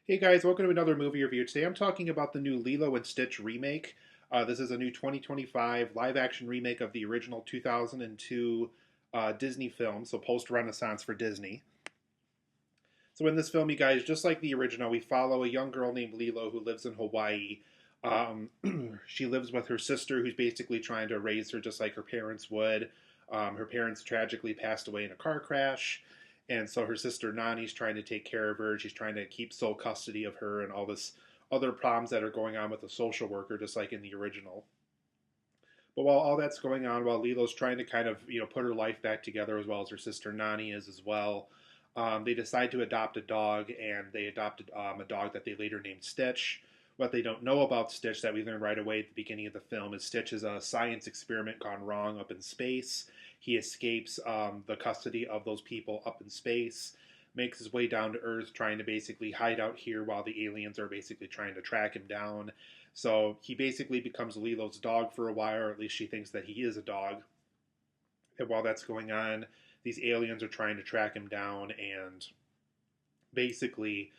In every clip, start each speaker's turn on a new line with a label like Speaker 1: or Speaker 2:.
Speaker 1: Hey guys, welcome to another movie review. Today I'm talking about the new Lilo and Stitch remake. This is a new 2025 live action remake of the original 2002 Disney film, so post Renaissance for Disney. So in this film, you guys, just like the original, we follow a young girl named Lilo who lives in Hawaii. Um, she lives with her sister, who's basically trying to raise her just like her parents would. Her parents tragically passed away in a car crash, and so her sister Nani's trying to take care of her. She's trying to keep sole custody of her, and all this other problems that are going on with the social worker, just like in the original. But while all that's going on, while Lilo's trying to kind of put her life back together as well as her sister Nani is as well, they decide to adopt a dog, and they adopted a dog that they later named Stitch. What they don't know about Stitch that we learn right away at the beginning of the film is Stitch is a science experiment gone wrong up in space. He escapes the custody of those people up in space, makes his way down to Earth, trying to basically hide out here while the aliens are basically trying to track him down. So he basically becomes Lilo's dog for a while, or at least she thinks that he is a dog. And while that's going on, these aliens are trying to track him down and basically,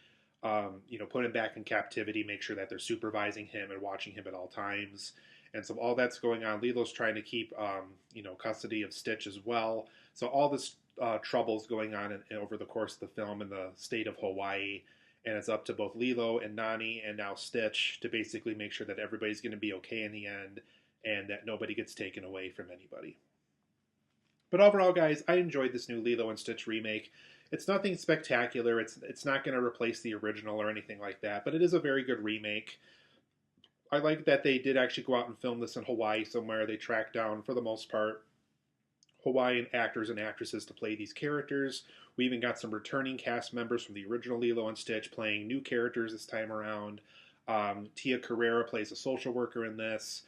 Speaker 1: put him back in captivity, make sure that they're supervising him and watching him at all times. And so all that's going on. Lilo's trying to keep, custody of Stitch as well. So all this trouble's going on over the course of the film in the state of Hawaii. And it's up to both Lilo and Nani and now Stitch to basically make sure that everybody's going to be okay in the end and that nobody gets taken away from anybody. But overall, guys, I enjoyed this new Lilo and Stitch remake. It's nothing spectacular. It's not going to replace the original or anything like that, but it is a very good remake. I like that they did actually go out and film this in Hawaii somewhere. They tracked down, for the most part, Hawaiian actors and actresses to play these characters. We even got some returning cast members from the original Lilo and Stitch playing new characters this time around. Tia Carrere plays a social worker in this.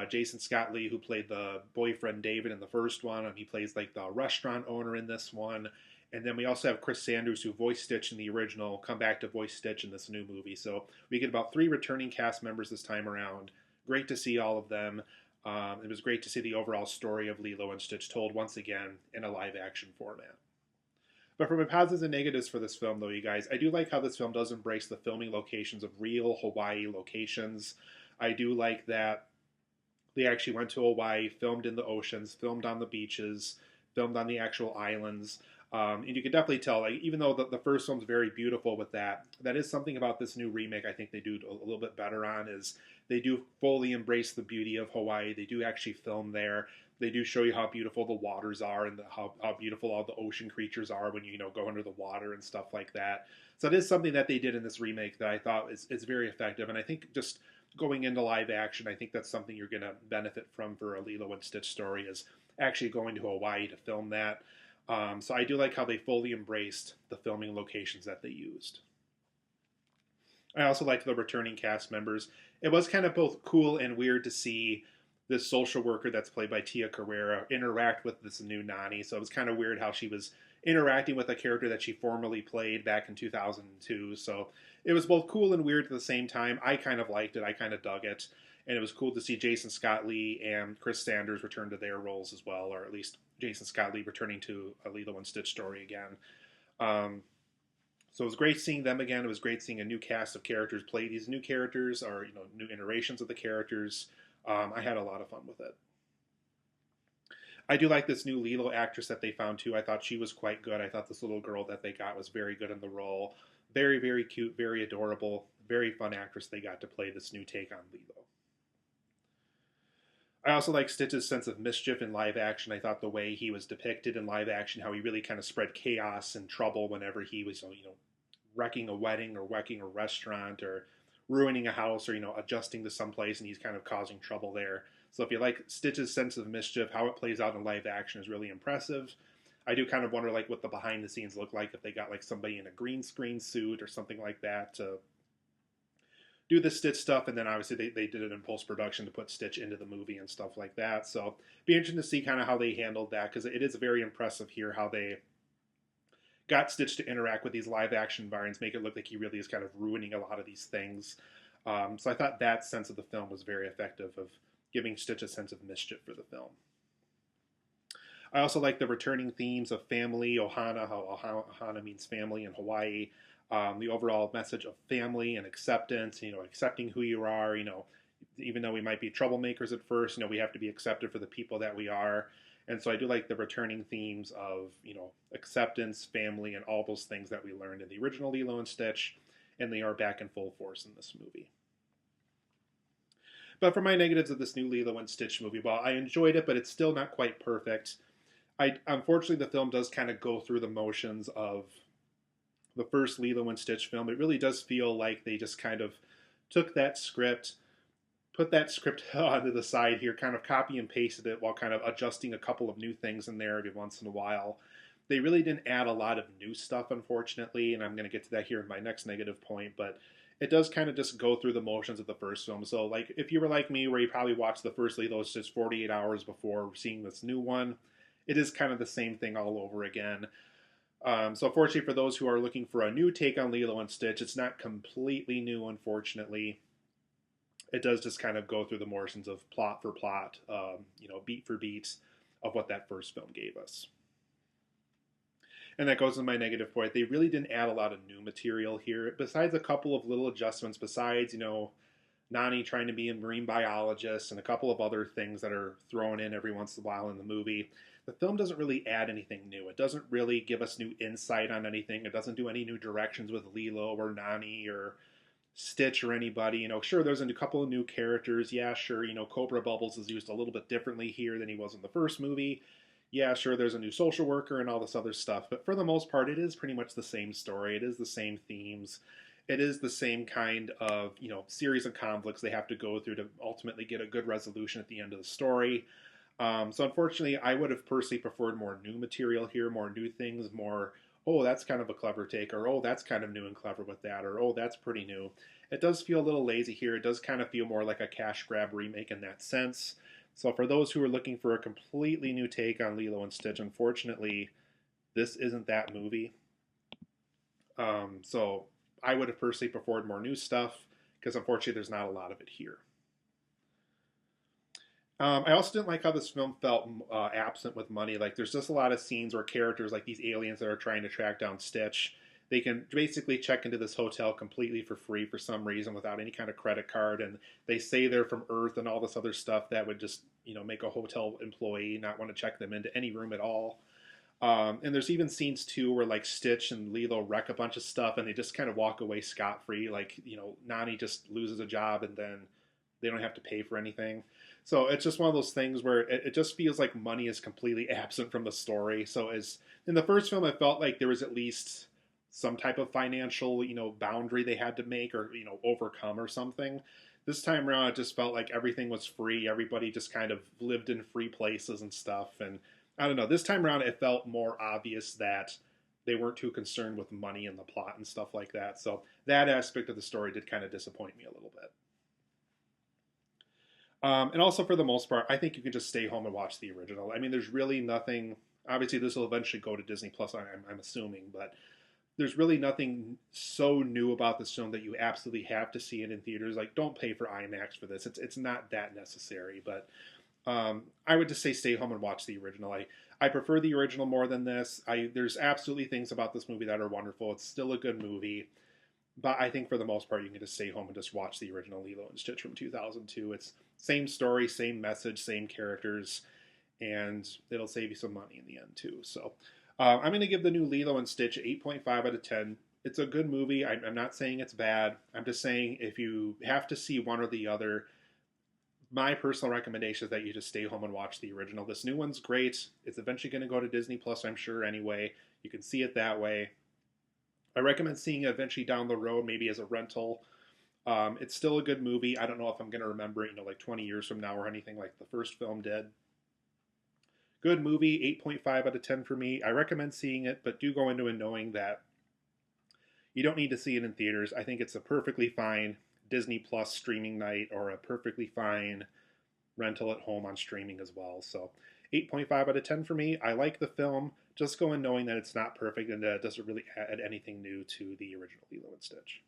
Speaker 1: Jason Scott Lee, who played the boyfriend David in the first one, he plays like the restaurant owner in this one. And then we also have Chris Sanders, who voiced Stitch in the original, come back to voice Stitch in this new movie. So we get about 3 returning cast members this time around. Great to see all of them. It was great to see the overall story of Lilo and Stitch told once again in a live action format. But for my positives and negatives for this film, though, you guys, I do like how this film does embrace the filming locations of real Hawaii locations. I do like that they actually went to Hawaii, filmed in the oceans, filmed on the beaches, filmed on the actual islands. And you can definitely tell, like, even though the first one's very beautiful with that, that is something about this new remake I think they do a little bit better on, is they do fully embrace the beauty of Hawaii. They do actually film there. They do show you how beautiful the waters are and how beautiful all the ocean creatures are when you go under the water and stuff like that. So it is something that they did in this remake that I thought is very effective. And I think just going into live action, I think that's something you're going to benefit from for a Lilo and Stitch story, is actually going to Hawaii to film that. So I do like how they fully embraced the filming locations that they used. I also liked the returning cast members. It was kind of both cool and weird to see this social worker that's played by Tia Carrere interact with this new Nani. So it was kind of weird how she was interacting with a character that she formerly played back in 2002. So it was both cool and weird at the same time. I kind of liked it. I kind of dug it. And it was cool to see Jason Scott Lee and Chris Sanders return to their roles as well, or at least Jason Scott Lee returning to a Lilo and Stitch story again. So it was great seeing them again. It was great seeing a new cast of characters play these new characters, or new iterations of the characters. I had a lot of fun with it. I do like this new Lilo actress that they found too. I thought she was quite good. I thought this little girl that they got was very good in the role. Very, very cute, very adorable, very fun actress they got to play this new take on Lilo. I also like Stitch's sense of mischief in live action. I thought the way he was depicted in live action, how he really kind of spread chaos and trouble whenever he was, wrecking a wedding or wrecking a restaurant or ruining a house or, adjusting to someplace, and he's kind of causing trouble there. So if you like Stitch's sense of mischief, how it plays out in live action is really impressive. I do kind of wonder like what the behind the scenes look like if they got like somebody in a green screen suit or something like that to do the Stitch stuff, and then obviously they did it in post-production to put Stitch into the movie and stuff like that. So be interesting to see kind of how they handled that, because it is very impressive here how they got Stitch to interact with these live action environments, make it look like he really is kind of ruining a lot of these things. So I thought that sense of the film was very effective, of giving Stitch a sense of mischief for the film. I also like the returning themes of family, ohana, how ohana means family in Hawaii. The overall message of family and acceptance, accepting who you are, even though we might be troublemakers at first, we have to be accepted for the people that we are. And so I do like the returning themes of, acceptance, family, and all those things that we learned in the original Lilo and Stitch, and they are back in full force in this movie. But for my negatives of this new Lilo and Stitch movie, well, I enjoyed it, but it's still not quite perfect. Unfortunately, the film does kind of go through the motions of the first Lilo and Stitch film. It really does feel like they just kind of took that script, put that script onto the side here, kind of copy and pasted it while kind of adjusting a couple of new things in there every once in a while. They really didn't add a lot of new stuff, unfortunately, and I'm going to get to that here in my next negative point, but it does kind of just go through the motions of the first film. So, like, if you were like me, where you probably watched the first Lilo Stitch 48 hours before seeing this new one, it is kind of the same thing all over again. So fortunately for those who are looking for a new take on Lilo and Stitch, it's not completely new, unfortunately. It does just kind of go through the motions of plot for plot, beat for beat of what that first film gave us. And that goes to my negative point. They really didn't add a lot of new material here, besides a couple of little adjustments, besides, Nani trying to be a marine biologist and a couple of other things that are thrown in every once in a while in the movie. The film doesn't really add anything new. It doesn't really give us new insight on anything. It doesn't do any new directions with Lilo or Nani or Stitch or anybody. Sure, there's a couple of new characters. Yeah, sure, Cobra Bubbles is used a little bit differently here than he was in the first movie. Yeah, sure, there's a new social worker and all this other stuff. But for the most part, it is pretty much the same story. It is the same themes. It is the same kind of, series of conflicts they have to go through to ultimately get a good resolution at the end of the story. So unfortunately, I would have personally preferred more new material here, more new things, more, oh, that's kind of a clever take, or oh, that's kind of new and clever with that, or oh, that's pretty new. It does feel a little lazy here. It does kind of feel more like a cash grab remake in that sense. So for those who are looking for a completely new take on Lilo and Stitch, unfortunately, this isn't that movie. So I would have personally preferred more new stuff, because unfortunately there's not a lot of it here. I also didn't like how this film felt absent with money. Like, there's just a lot of scenes where characters, like these aliens that are trying to track down Stitch, they can basically check into this hotel completely for free for some reason without any kind of credit card, and they say they're from Earth and all this other stuff that would just, make a hotel employee not want to check them into any room at all. And there's even scenes, too, where, like, Stitch and Lilo wreck a bunch of stuff, and they just kind of walk away scot-free. Like, Nani just loses a job, and then they don't have to pay for anything. So it's just one of those things where it just feels like money is completely absent from the story. So as in the first film, it felt like there was at least some type of financial, boundary they had to make or, overcome or something. This time around, it just felt like everything was free. Everybody just kind of lived in free places and stuff. And I don't know, this time around, it felt more obvious that they weren't too concerned with money and the plot and stuff like that. So that aspect of the story did kind of disappoint me a little bit. And also, for the most part, I think you can just stay home and watch the original. I mean, there's really nothing. Obviously, this will eventually go to Disney Plus, I'm assuming, but there's really nothing so new about this film that you absolutely have to see it in theaters. Like, don't pay for IMAX for this. It's not that necessary. But I would just say stay home and watch the original. I prefer the original more than this. There's absolutely things about this movie that are wonderful. It's still a good movie. But I think for the most part, you can just stay home and just watch the original Lilo and Stitch from 2002. It's same story, same message, same characters, and it'll save you some money in the end, too. So I'm going to give the new Lilo and Stitch 8.5 out of 10. It's a good movie. I'm not saying it's bad. I'm just saying if you have to see one or the other, my personal recommendation is that you just stay home and watch the original. This new one's great. It's eventually going to go to Disney Plus, I'm sure, anyway. You can see it that way. I recommend seeing it eventually down the road, maybe as a rental. It's still a good movie. I don't know if I'm going to remember it, like 20 years from now or anything like the first film did. Good movie, 8.5 out of 10 for me. I recommend seeing it, but do go into it knowing that you don't need to see it in theaters. I think it's a perfectly fine Disney Plus streaming night or a perfectly fine rental at home on streaming as well. So 8.5 out of 10 for me. I like the film. Just go in knowing that it's not perfect and that it doesn't really add anything new to the original Lilo and Stitch.